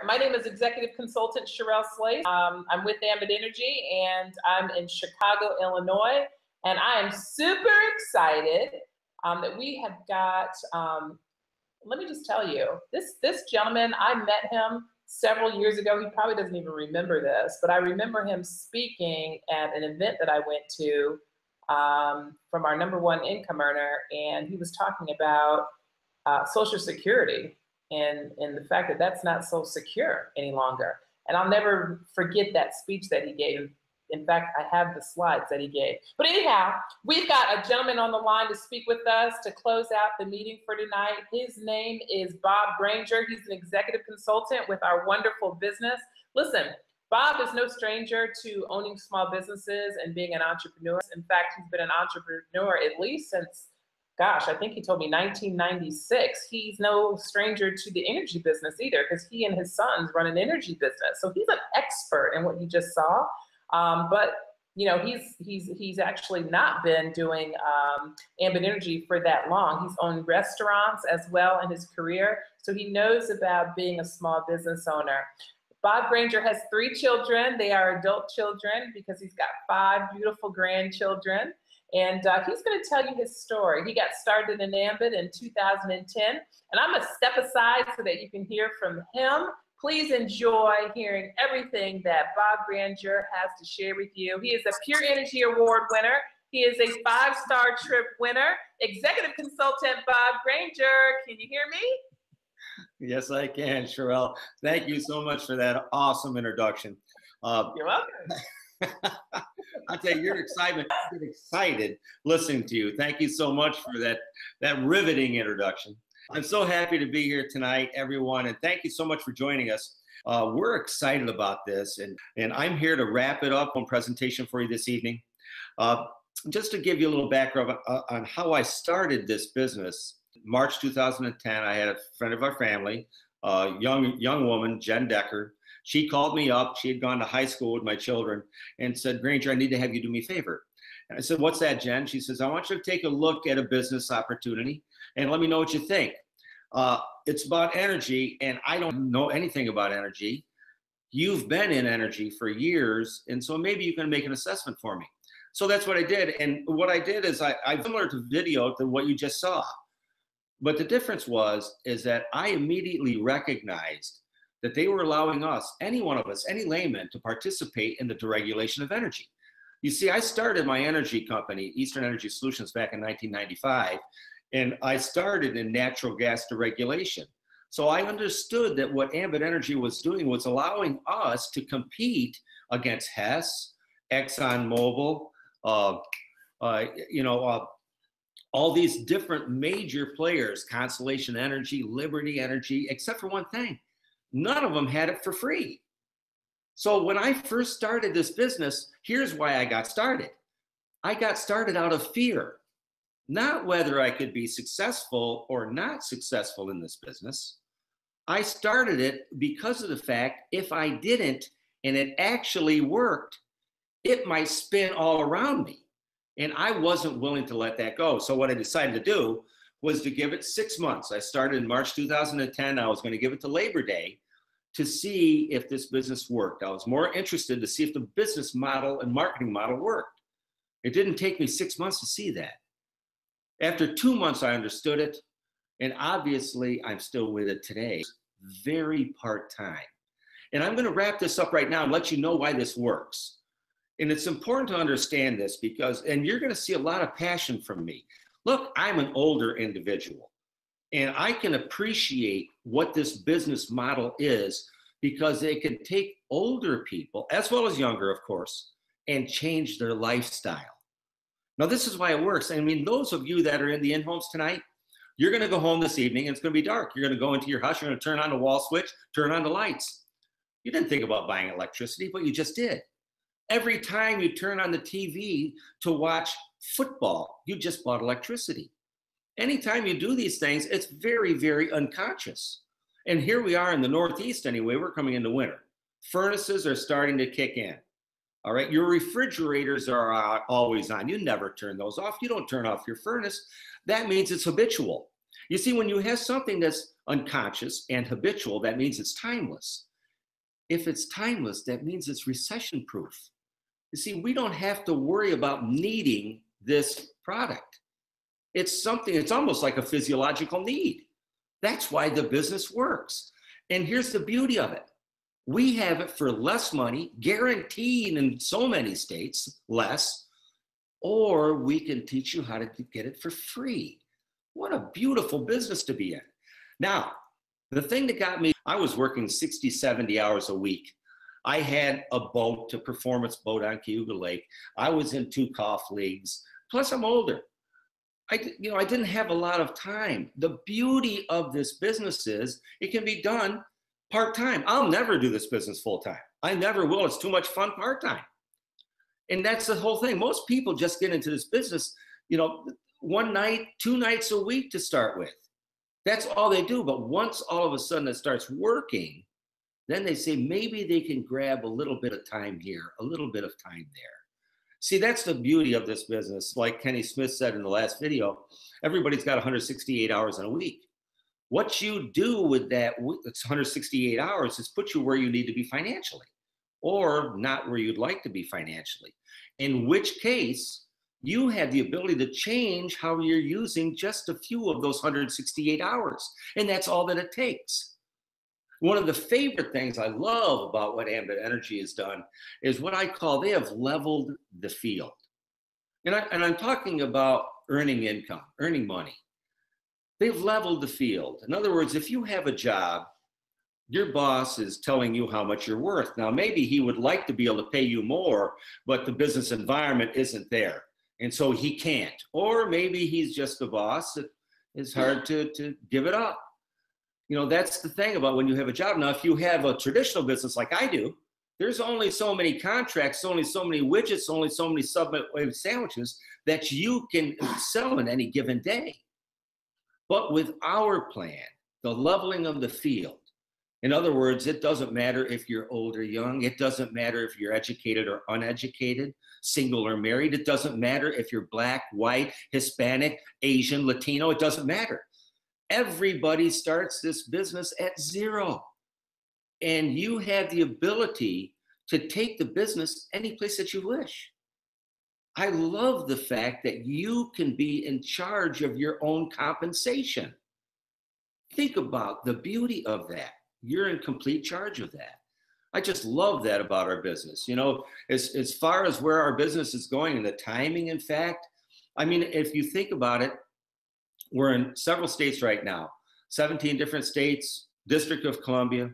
My name is Executive Consultant Sherelle Slade. I'm with Ambit Energy, and I'm in Chicago, Illinois. And I am super excited that we have got, let me just tell you, this gentleman, I met him several years ago. He probably doesn't even remember this, but I remember him speaking at an event that I went to from our #1 income earner, and he was talking about Social Security and the fact that that's not so secure any longer. And I'll never forget that speech that he gave. In fact, I have the slides that he gave. But anyhow, we've got a gentleman on the line to speak with us to close out the meeting for tonight. His name is Bob Granger. He's an executive consultant with our wonderful business. Listen, Bob is no stranger to owning small businesses and being an entrepreneur. In fact, he's been an entrepreneur at least since, gosh, I think he told me 1996. He's no stranger to the energy business either, because he and his sons run an energy business. So he's an expert in what you just saw. But you know, he's actually not been doing Ambit Energy for that long. He's owned restaurants as well in his career, so he knows about being a small business owner. Bob Granger has 3 children. They are adult children because he's got 5 beautiful grandchildren. And he's going to tell you his story. He got started in Ambit in 2010. And I'm going to step aside so that you can hear from him. Please enjoy hearing everything that Bob Granger has to share with you. He is a Pure Energy Award winner. He is a 5-star trip winner. Executive Consultant Bob Granger. Can you hear me? Yes, I can, Sherelle. Thank you so much for that awesome introduction. You're welcome. I'll tell you, your excitement, I get excited listening to you. Thank you so much for that riveting introduction. I'm so happy to be here tonight, everyone, and thank you so much for joining us. We're excited about this, and I'm here to wrap it up on presentation for you this evening. Just to give you a little background on how I started this business. March 2010, I had a friend of our family, a young woman, Jen Decker. She called me up. She had gone to high school with my children and said, "Granger, I need to have you do me a favor." And I said, "What's that, Jen?" She says, "I want you to take a look at a business opportunity and let me know what you think. It's about energy, and I don't know anything about energy. You've been in energy for years, and so maybe you can make an assessment for me." So that's what I did. And what I did is I similar to video to what you just saw. But the difference is that I immediately recognized that they were allowing us, any one of us, any layman, to participate in the deregulation of energy. You see, I started my energy company, Eastern Energy Solutions, back in 1995, and I started in natural gas deregulation. So I understood that what Ambit Energy was doing was allowing us to compete against Hess, ExxonMobil, all these different major players, Constellation Energy, Liberty Energy, except for one thing. None of them had it for free. So when I first started this business, here's why I got started. I got started out of fear, not whether I could be successful or not successful in this business. I started it because of the fact if I didn't and it actually worked, it might spin all around me. And I wasn't willing to let that go. So what I decided to do was to give it 6 months. I started in March 2010. I was going to give it to Labor Day to see if this business worked. I was more interested to see if the business model and marketing model worked. It didn't take me 6 months to see that. After 2 months, I understood it. And obviously, I'm still with it today. Very part-time. And I'm going to wrap this up right now and let you know why this works. And it's important to understand this because, and you're going to see a lot of passion from me. Look, I'm an older individual, and I can appreciate what this business model is because it can take older people, as well as younger, of course, and change their lifestyle. Now, this is why it works. I mean, those of you that are in the in-homes tonight, you're going to go home this evening, and it's going to be dark. You're going to go into your house, you're going to turn on the wall switch, turn on the lights. You didn't think about buying electricity, but you just did. Every time you turn on the TV to watch football, you just bought electricity. Anytime you do these things, it's very, very unconscious. And here we are in the Northeast anyway, we're coming into winter. Furnaces are starting to kick in. All right, your refrigerators are always on. You never turn those off. You don't turn off your furnace. That means it's habitual. You see, when you have something that's unconscious and habitual, that means it's timeless. if it's timeless, that means it's recession proof. You see, we don't have to worry about needing this product. It's something, it's almost like a physiological need. That's why the business works. And here's the beauty of it. We have it for less money, guaranteed in so many states, less, or we can teach you how to get it for free. What a beautiful business to be in. Now, the thing that got me, I was working 60, 70 hours a week. I had a boat, a performance boat on Cayuga Lake. I was in 2 golf leagues. Plus, I'm older. I didn't have a lot of time. The beauty of this business is it can be done part-time. I'll never do this business full-time. I never will. It's too much fun part-time. And that's the whole thing. Most people just get into this business, 1 night, 2 nights a week to start with. That's all they do. But once all of a sudden it starts working, then they say maybe they can grab a little bit of time here, a little bit of time there. See, that's the beauty of this business. Like Kenny Smith said in the last video, everybody's got 168 hours in a week. What you do with that, it's 168 hours, is put you where you need to be financially, or not where you'd like to be financially. In which case, you have the ability to change how you're using just a few of those 168 hours. And that's all that it takes. One of the favorite things I love about what Ambit Energy has done is what I call they have leveled the field. And I'm talking about earning income, earning money. They've leveled the field. In other words, if you have a job, your boss is telling you how much you're worth. Now, maybe he would like to be able to pay you more, but the business environment isn't there. And so he can't. Or maybe he's just a boss. It's hard to give it up. That's the thing about when you have a job. Now, if you have a traditional business like I do, there's only so many contracts, only so many widgets, only so many Subway sandwiches that you can sell in any given day. But with our plan, the leveling of the field, in other words, it doesn't matter if you're old or young. It doesn't matter if you're educated or uneducated, single or married. It doesn't matter if you're Black, white, Hispanic, Asian, Latino. It doesn't matter. Everybody starts this business at zero. And you have the ability to take the business any place that you wish. I love the fact that you can be in charge of your own compensation. Think about the beauty of that. You're in complete charge of that. I just love that about our business. As far as where our business is going and the timing, in fact, if you think about it, we're in several states right now, 17 different states, District of Columbia,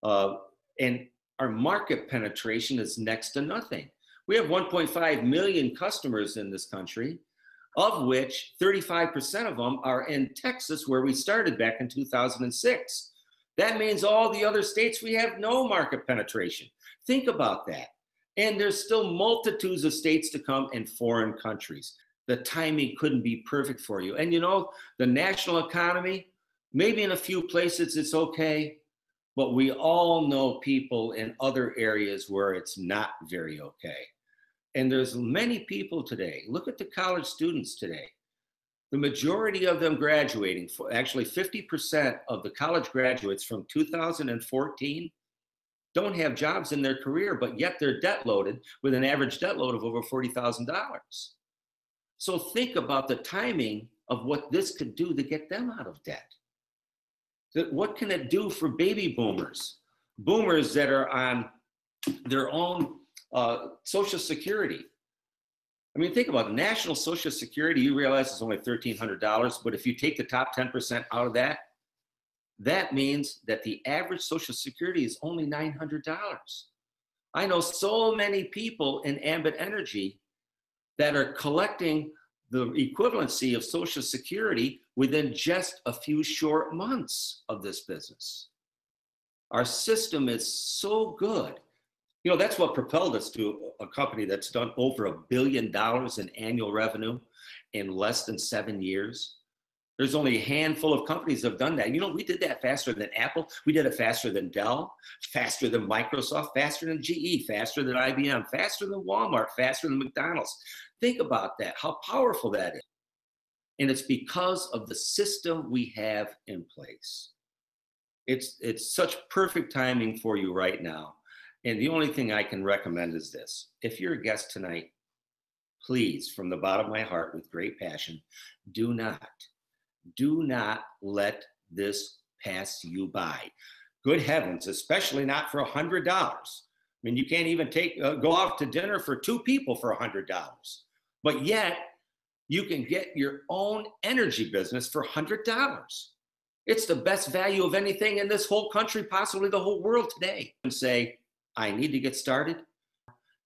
and our market penetration is next to nothing. We have 1.5 million customers in this country, of which 35% of them are in Texas, where we started back in 2006. That means all the other states, we have no market penetration. Think about that. And there's still multitudes of states to come in foreign countries. The timing couldn't be perfect for you. And the national economy, maybe in a few places it's okay, but we all know people in other areas where it's not very okay. And there's many people today. Look at the college students today. The majority of them graduating, actually 50% of the college graduates from 2014 don't have jobs in their career, but yet they're debt loaded with an average debt load of over $40,000. So think about the timing of what this could do to get them out of debt. What can it do for baby boomers? Boomers that are on their own Social Security. Think about it. National Social Security, you realize it's only $1,300, but if you take the top 10% out of that, that means that the average Social Security is only $900. I know so many people in Ambit Energy that are collecting the equivalency of Social Security within just a few short months of this business. Our system is so good. That's what propelled us to a company that's done over $1 billion in annual revenue in less than 7 years. There's only a handful of companies that have done that. We did that faster than Apple. We did it faster than Dell, faster than Microsoft, faster than GE, faster than IBM, faster than Walmart, faster than McDonald's. Think about that, how powerful that is. And it's because of the system we have in place. It's such perfect timing for you right now. And the only thing I can recommend is this. If you're a guest tonight, please, from the bottom of my heart, with great passion, do not let this pass you by. Good heavens, especially not for $100. I mean, you can't even go out to dinner for 2 people for $100. But yet, you can get your own energy business for $100. It's the best value of anything in this whole country, possibly the whole world today. And say, I need to get started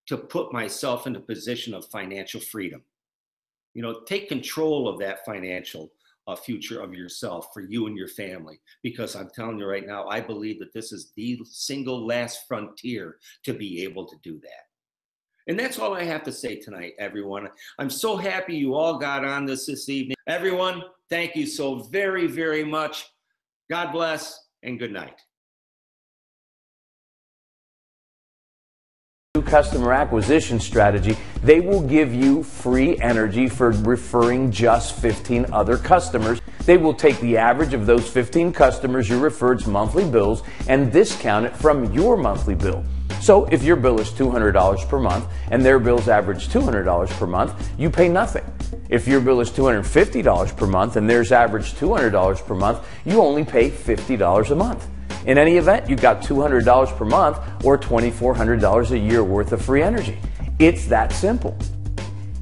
to put myself in a position of financial freedom. You know, take control of that financial future of yourself for you and your family. Because I'm telling you right now, I believe that this is the single last frontier to be able to do that. And that's all I have to say tonight, everyone. I'm so happy you all got on this evening. Everyone, thank you so very, very much. God bless and good night. Customer acquisition strategy, they will give you free energy for referring just 15 other customers. They will take the average of those 15 customers you referred's monthly bills and discount it from your monthly bill. So if your bill is $200 per month and their bills average $200 per month, you pay nothing. If your bill is $250 per month and theirs average $200 per month, you only pay $50 a month. In any event, you got $200 per month or $2,400 a year worth of free energy. It's that simple.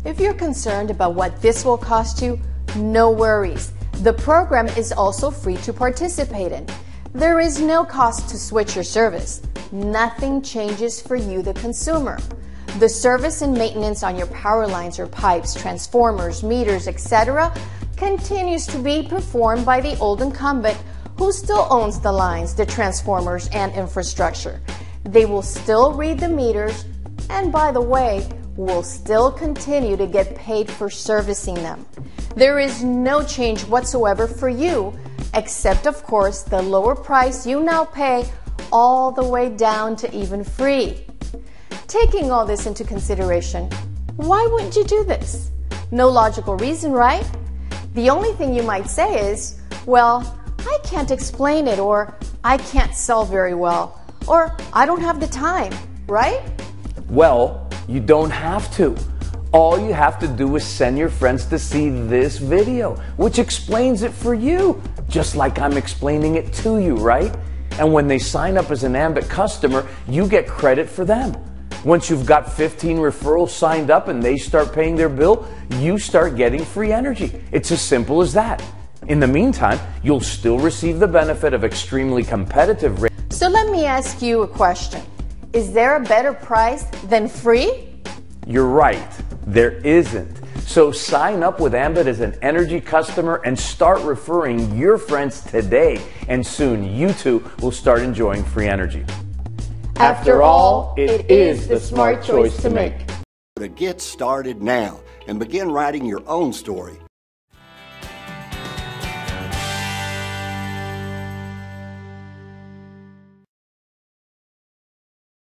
If you're concerned about what this will cost you, no worries. The program is also free to participate in. There is no cost to switch your service. Nothing changes for you, the consumer. The service and maintenance on your power lines or pipes, transformers, meters, etc. continues to be performed by the old incumbent who still owns the lines, the transformers, and infrastructure. They will still read the meters, and by the way, will still continue to get paid for servicing them. There is no change whatsoever for you, except of course the lower price you now pay all the way down to even free. Taking all this into consideration, why wouldn't you do this? No logical reason, right? The only thing you might say is, well, I can't explain it, or I can't sell very well, or I don't have the time, right? Well, you don't have to. All you have to do is send your friends to see this video, which explains it for you, just like I'm explaining it to you, right? And when they sign up as an Ambit customer, you get credit for them. Once you've got 15 referrals signed up and they start paying their bill, you start getting free energy. It's as simple as that. In the meantime, you'll still receive the benefit of extremely competitive rates. So let me ask you a question. Is there a better price than free? You're right. There isn't. So sign up with Ambit as an energy customer and start referring your friends today. And soon you too will start enjoying free energy. After all, it is the smart choice to make. To get started now and begin writing your own story,